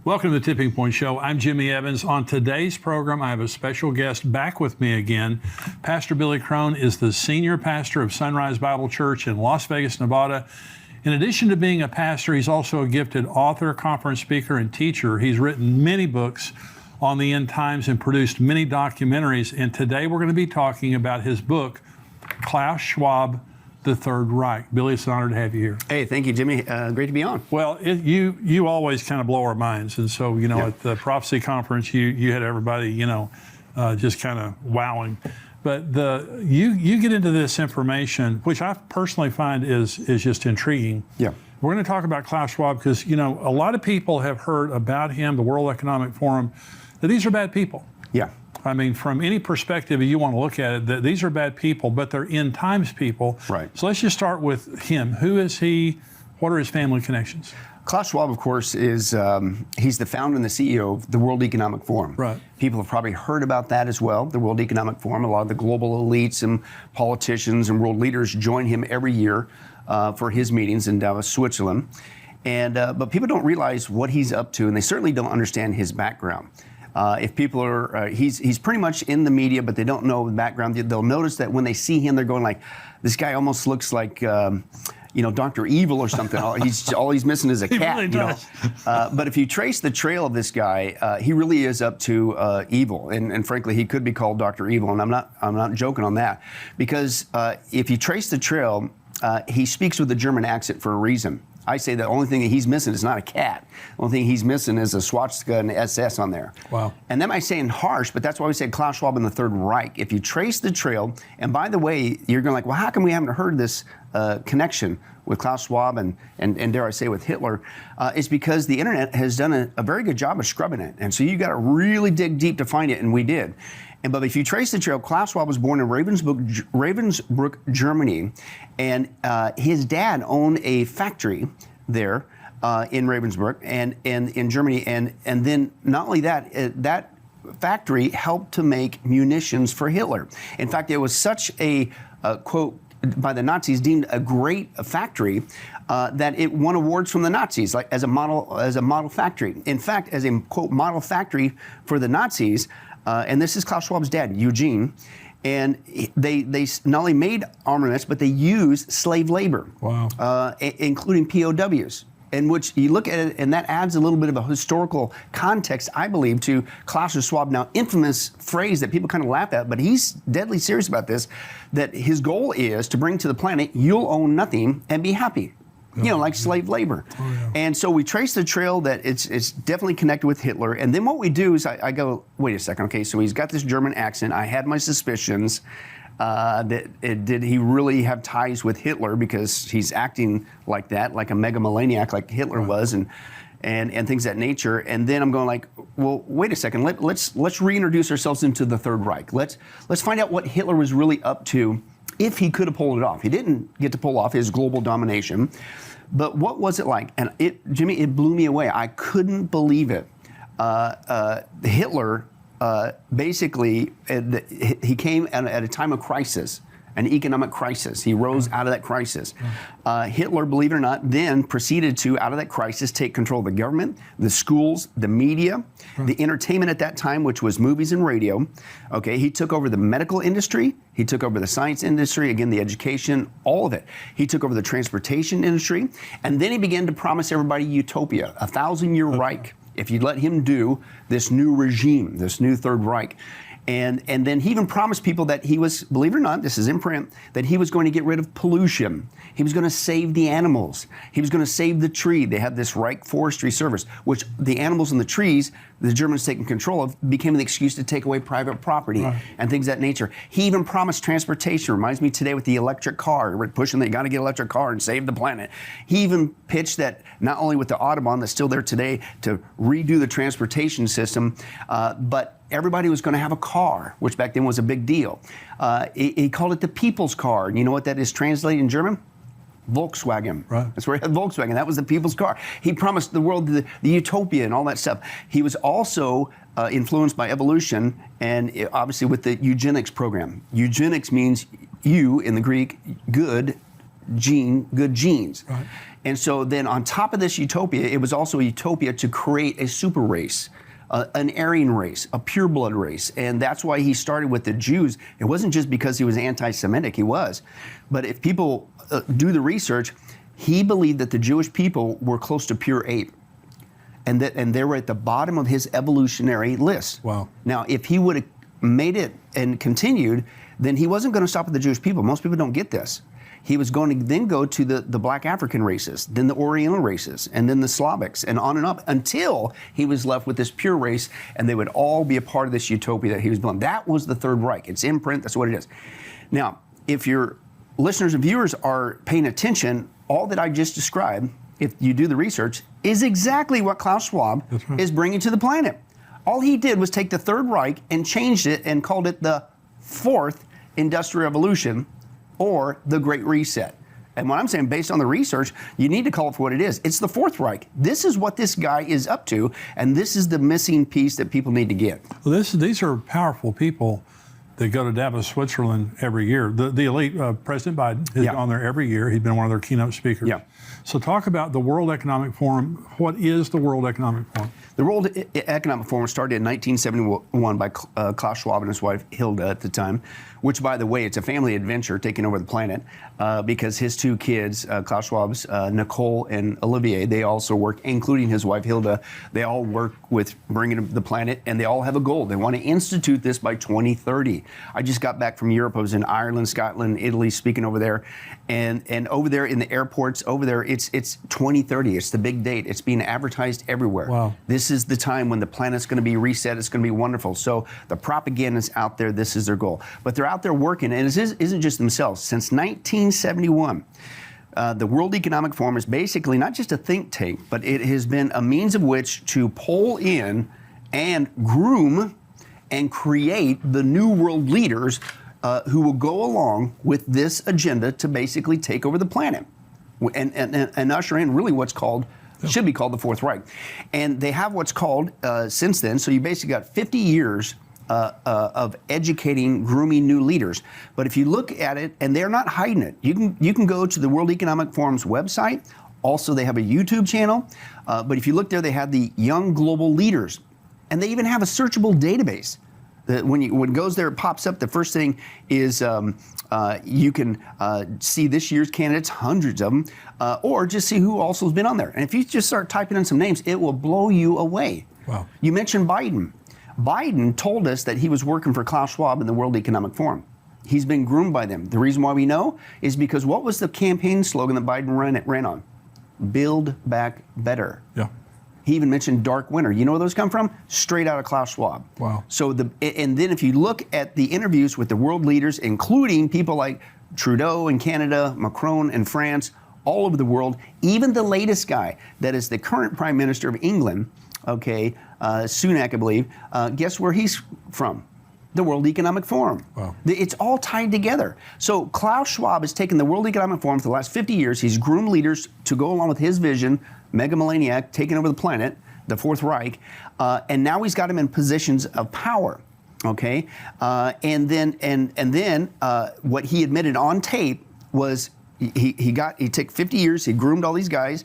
Welcome to the Tipping Point Show. I'm Jimmy Evans. On today's program, I have a special guest back with me again. Pastor Billy Crone is the senior pastor of Sunrise Bible Church in Las Vegas, Nevada. In addition to being a pastor, he's also a gifted author, conference speaker, and teacher. He's written many books on the end times and produced many documentaries. And today we're going to be talking about his book, Klaus Schwab, The Third Reich. Billy, it's an honor to have you here. Hey, thank you, Jimmy. Great to be on. Well, you always kind of blow our minds. And so, at the prophecy conference, you had everybody, just kind of wowing. But you get into this information, which I personally find is just intriguing. Yeah. We're going to talk about Klaus Schwab because, a lot of people have heard about him, the World Economic Forum, that these are bad people. Yeah. I mean, from any perspective you want to look at it, that these are bad people, but they're end times people. Right. So let's just start with him. Who is he? What are his family connections? Klaus Schwab, of course, is he's the founder and the CEO of the World Economic Forum. Right. People have probably heard about that as well, the World Economic Forum. A lot of the global elites and politicians and world leaders join him every year for his meetings in Davos, Switzerland. And but people don't realize what he's up to, and they certainly don't understand his background. If people are, he's pretty much in the media, but they don't know the background. They'll notice that when they see him, they're going like, this guy almost looks like, Dr. Evil or something. All he's missing is a cat. He really does. But if you trace the trail of this guy, he really is up to evil, and frankly, he could be called Dr. Evil, and I'm not joking on that, because if you trace the trail, he speaks with a German accent for a reason. I say the only thing that he's missing is not a cat. The only thing he's missing is a swastika and SS on there. Wow. And that might seem harsh, but that's why we say Klaus Schwab in the Third Reich. If you trace the trail, and by the way, you're going like, well, how come we haven't heard this connection with Klaus Schwab and dare I say with Hitler? It's because the internet has done a very good job of scrubbing it. And so you got to really dig deep to find it, and we did. But if you trace the trail, Klaus Schwab was born in Ravensbrück, Germany, and his dad owned a factory there in Ravensbrück and in Germany, and then not only that, that factory helped to make munitions for Hitler. In fact, it was such a quote by the Nazis deemed a great factory that it won awards from the Nazis, like as a model factory. In fact, as a quote model factory for the Nazis. And this is Klaus Schwab's dad, Eugene, and they not only made armaments, but they used slave labor, wow. Including POWs, in which you look at it, and that adds a little bit of a historical context, I believe, to Klaus Schwab, now infamous phrase that people kind of laugh at, but he's deadly serious about this, that his goal is to bring to the planet, you'll own nothing and be happy. Like slave labor. Oh, yeah. And so we trace the trail that it's definitely connected with Hitler. And then what we do is I go, wait a second, okay, so he's got this German accent. I had my suspicions did he really have ties with Hitler, because he's acting like that, like a megalomaniac like Hitler was, and things of that nature. And then I'm going like, well, wait a second, let's reintroduce ourselves into the Third Reich. Let's find out what Hitler was really up to, if he could have pulled it off. He didn't get to pull off his global domination, but what was it like? And Jimmy, it blew me away. I couldn't believe it. Hitler, basically, he came at a time of crisis, an economic crisis. He rose out of that crisis. Hitler, believe it or not, then proceeded to, out of that crisis, take control of the government, the schools, the media, the entertainment at that time, which was movies and radio. Okay, he took over the medical industry. He took over the science industry, again, the education, all of it. He took over the transportation industry. And then he began to promise everybody utopia, a 1,000-year Reich, if you'd let him do this new regime, this new Third Reich. And then he even promised people that he was, believe it or not, this is in print, that he was going to get rid of pollution. He was going to save the animals. He was going to save the tree. They had this Reich Forestry Service, which the animals and the trees, the Germans taking control of, became an excuse to take away private property and things of that nature. He even promised transportation. Reminds me today with the electric car. We're pushing that you got to get an electric car and save the planet. He even pitched that not only with the Autobahn that's still there today to redo the transportation system, but everybody was going to have a car, which back then was a big deal. He called it the people's car. And you know what that is translated in German? Volkswagen. Right. That's where he had Volkswagen. That was the people's car. He promised the world the utopia and all that stuff. He was also influenced by evolution and obviously with the eugenics program. Eugenics means in the Greek, good genes. Right. And so then on top of this utopia, it was also a utopia to create a super race, an Aryan race, a pureblood race. And that's why he started with the Jews. It wasn't just because he was anti-Semitic, he was. But if people do the research, he believed that the Jewish people were close to pure ape. And they were at the bottom of his evolutionary list. Wow. Now, if he would have made it and continued, then he wasn't going to stop at the Jewish people. Most people don't get this. He was going to then go to the black African races, then the Oriental races, and then the Slavics, and on and up until he was left with this pure race, and they would all be a part of this utopia that he was building. That was the Third Reich. It's in print. That's what it is. Now, if your listeners and viewers are paying attention, all that I just described, if you do the research, is exactly what Klaus Schwab is bringing to the planet. All he did was take the Third Reich and changed it and called it the Fourth Industrial Revolution, or the Great Reset. And what I'm saying, based on the research, you need to call it for what it is. It's the Fourth Reich. This is what this guy is up to, and this is the missing piece that people need to get. Well, these are powerful people that go to Davos, Switzerland every year. The elite, President Biden has gone there every year. He's been one of their keynote speakers. Yeah. So talk about the World Economic Forum. What is the World Economic Forum? The World Economic Forum started in 1971 by Klaus Schwab and his wife Hilda at the time, which, by the way, it's a family adventure taking over the planet because his two kids, Klaus Schwab's Nicole and Olivier, they also work, including his wife Hilda, they all work with bringing the planet, and they all have a goal. They want to institute this by 2030. I just got back from Europe. I was in Ireland, Scotland, Italy, speaking over there, and over there in the airports, over there, it's 2030. It's the big date. It's being advertised everywhere. Wow. This is the time when the planet's going to be reset. It's going to be wonderful. So the propaganda's out there. This is their goal. But they're out there working, and it isn't just themselves. Since 1971, the World Economic Forum is basically not just a think tank, but it has been a means of which to poll in and groom and create the new world leaders who will go along with this agenda to basically take over the planet and usher in really what's called, should be called the Fourth Reich. And they have what's called, since then, so you basically got 50 years of educating, grooming new leaders. But if you look at it, and they're not hiding it, you can go to the World Economic Forum's website. Also, they have a YouTube channel. But if you look there, they have the Young Global Leaders. And they even have a searchable database. When it goes there, it pops up. The first thing is you can see this year's candidates, hundreds of them, or just see who also has been on there. And if you just start typing in some names, it will blow you away. Wow. You mentioned Biden. Biden told us that he was working for Klaus Schwab in the World Economic Forum. He's been groomed by them. The reason why we know is because what was the campaign slogan that Biden ran on? Build back better. Yeah. He even mentioned dark winter. You know where those come from? Straight out of Klaus Schwab. Wow. So and then if you look at the interviews with the world leaders, including people like Trudeau in Canada, Macron in France, all over the world, even the latest guy that is the current Prime Minister of England, Sunak, I believe, guess where he's from? The World Economic Forum. Wow. It's all tied together. So Klaus Schwab has taken the World Economic Forum for the last 50 years. He's groomed leaders to go along with his vision, megamaniac, taking over the planet, the Fourth Reich, and now he's got him in positions of power. Okay, and then what he admitted on tape was he took 50 years. He groomed all these guys.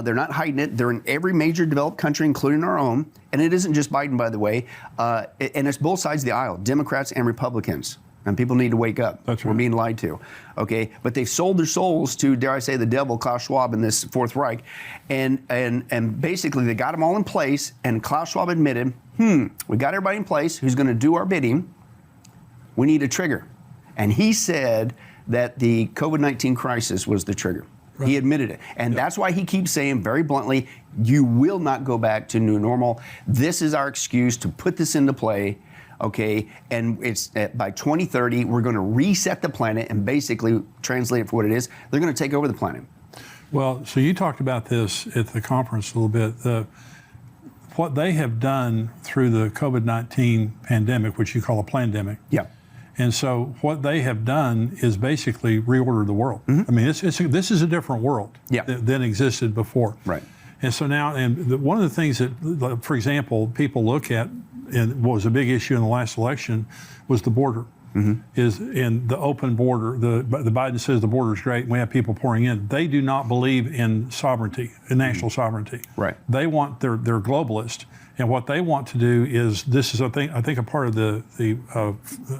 They're not hiding it. They're in every major developed country, including our own. And it isn't just Biden, by the way. And it's both sides of the aisle, Democrats and Republicans. And people need to wake up. That's right. We're being lied to. Okay? But they've sold their souls to, dare I say, the devil, Klaus Schwab, in this Fourth Reich. And basically, they got them all in place. And Klaus Schwab admitted, we got everybody in place who's going to do our bidding. We need a trigger. And he said that the COVID-19 crisis was the trigger. Right. He admitted it. And that's why he keeps saying very bluntly, you will not go back to new normal. This is our excuse to put this into play, okay? And it's by 2030, we're going to reset the planet and basically translate it for what it is. They're going to take over the planet. Well, so you talked about this at the conference a little bit. What they have done through the COVID-19 pandemic, which you call a plandemic. Yeah. And so what they have done is basically reorder the world. Mm-hmm. I mean, this is a different world than existed before. Right. And so now, one of the things that, for example, people look at, and what was a big issue in the last election, was the border. is in the open border. The Biden says the border is great and we have people pouring in. They do not believe in sovereignty, in national sovereignty. Right. They want, they're globalist. And what they want to do is, this is I think a part of the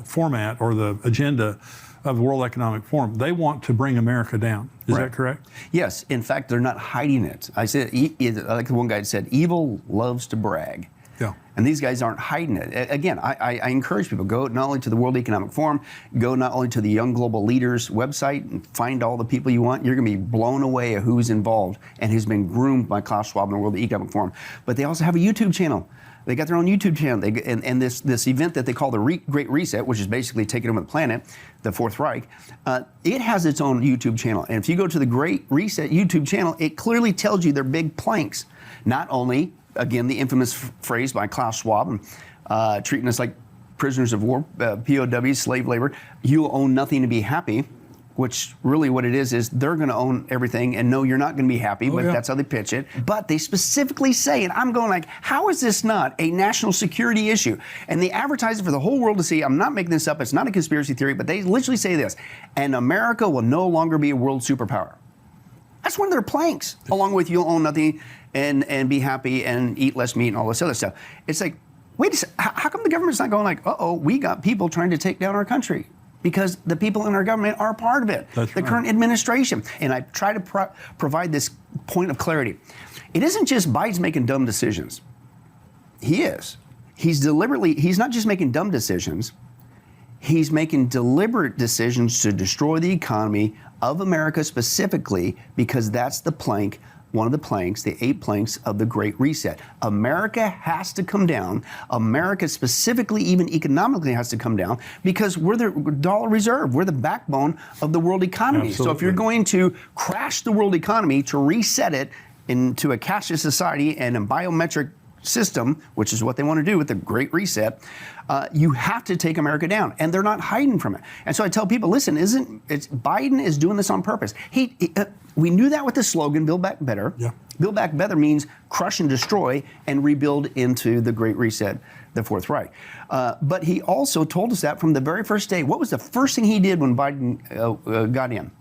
format or the agenda of the World Economic Forum. They want to bring America down. Is that correct? Yes. In fact, they're not hiding it. I said, like the one guy said, evil loves to brag. Yeah. And these guys aren't hiding it. Again, I encourage people, go not only to the World Economic Forum, go not only to the Young Global Leaders website and find all the people you want. You're going to be blown away at who's involved and who's been groomed by Klaus Schwab and the World Economic Forum. But they also have a YouTube channel. They got their own YouTube channel. And this event that they call the Great Reset, which is basically taking over the planet, the Fourth Reich, it has its own YouTube channel. And if you go to the Great Reset YouTube channel, it clearly tells you their big planks. Not only, again, the infamous phrase by Klaus Schwab, treating us like prisoners of war, POWs, slave labor, you'll own nothing to be happy, which really what it is they're going to own everything, and no, you're not going to be happy, but that's how they pitch it. But they specifically say, and I'm going like, how is this not a national security issue? And they advertise it for the whole world to see. I'm not making this up. It's not a conspiracy theory, but they literally say this, and America will no longer be a world superpower. That's one of their planks, along with you'll own nothing and be happy and eat less meat and all this other stuff. It's like, wait a second, how come the government's not going like, uh-oh, we got people trying to take down our country? Because the people in our government are part of it, current administration. And I try to provide this point of clarity. It isn't just Biden's making dumb decisions. He is. He's not just making dumb decisions, he's making deliberate decisions to destroy the economy of America specifically, because that's the plank, one of the planks, the 8 planks of the Great Reset. America has to come down. America specifically, even economically, has to come down because we're the dollar reserve. We're the backbone of the world economy. Absolutely. So if you're going to crash the world economy to reset it into a cashless society and a biometric system, which is what they want to do with the Great Reset, you have to take America down, and they're not hiding from it. And so I tell people, listen, Biden is doing this on purpose. We knew that with the slogan, Build Back Better. Yeah. Build Back Better means crush and destroy and rebuild into the Great Reset, the Fourth Reich. But he also told us that from the very first day. What was the first thing he did when Biden got in?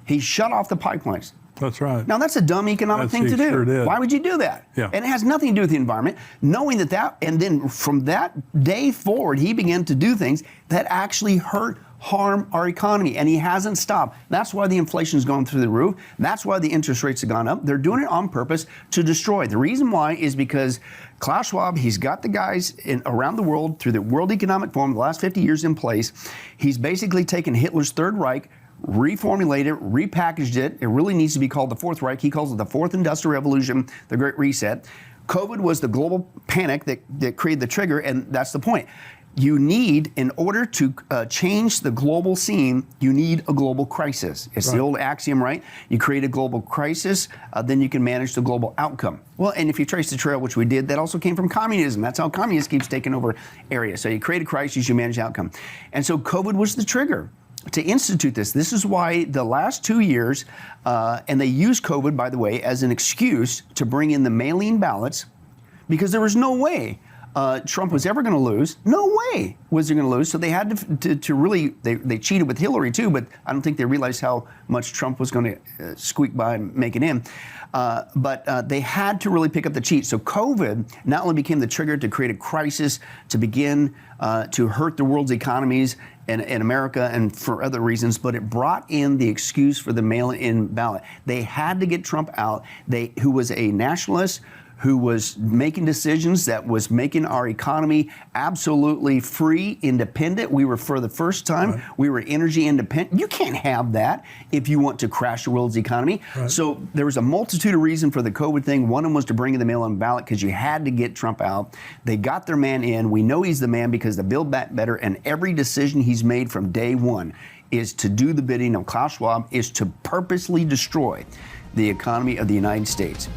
He shut off the pipelines. That's right. Now, that's a dumb economic thing to do. Sure did. Why would you do that? Yeah. And it has nothing to do with the environment, knowing that, and then from that day forward, he began to do things that actually harm our economy, and he hasn't stopped. That's why the inflation's gone through the roof. That's why the interest rates have gone up. They're doing it on purpose to destroy. The reason why is because Klaus Schwab, he's got the guys around the world through the World Economic Forum the last 50 years in place. He's basically taken Hitler's Third Reich, reformulated it, repackaged it. It really needs to be called the Fourth Reich. He calls it the Fourth Industrial Revolution, the Great Reset. COVID was the global panic that created the trigger, and that's the point. You need, in order to change the global scene, you need a global crisis. It's the old axiom, right? You create a global crisis, then you can manage the global outcome. Well, and if you trace the trail, which we did, that also came from communism. That's how communism keeps taking over areas. So you create a crisis, you manage the outcome. And so COVID was the trigger to institute this. This is why the last 2 years, and they used COVID, by the way, as an excuse to bring in the mail-in ballots, because there was no way Trump was ever going to lose. No way was he going to lose. So they had to really, they cheated with Hillary too, but I don't think they realized how much Trump was going to squeak by and make it in. But they had to really pick up the cheat. So COVID not only became the trigger to create a crisis, to begin to hurt the world's economies and America and for other reasons, but it brought in the excuse for the mail-in ballot. They had to get Trump out, who was a nationalist, who was making decisions that was making our economy absolutely free, independent. We were, for the first time, we were energy independent. You can't have that if you want to crash the world's economy. So there was a multitude of reasons for the COVID thing. One of them was to bring in the mail-in ballot because you had to get Trump out. They got their man in. We know he's the man because the Build Back Better, and every decision he's made from day one is to do the bidding of Klaus Schwab, is to purposely destroy the economy of the United States.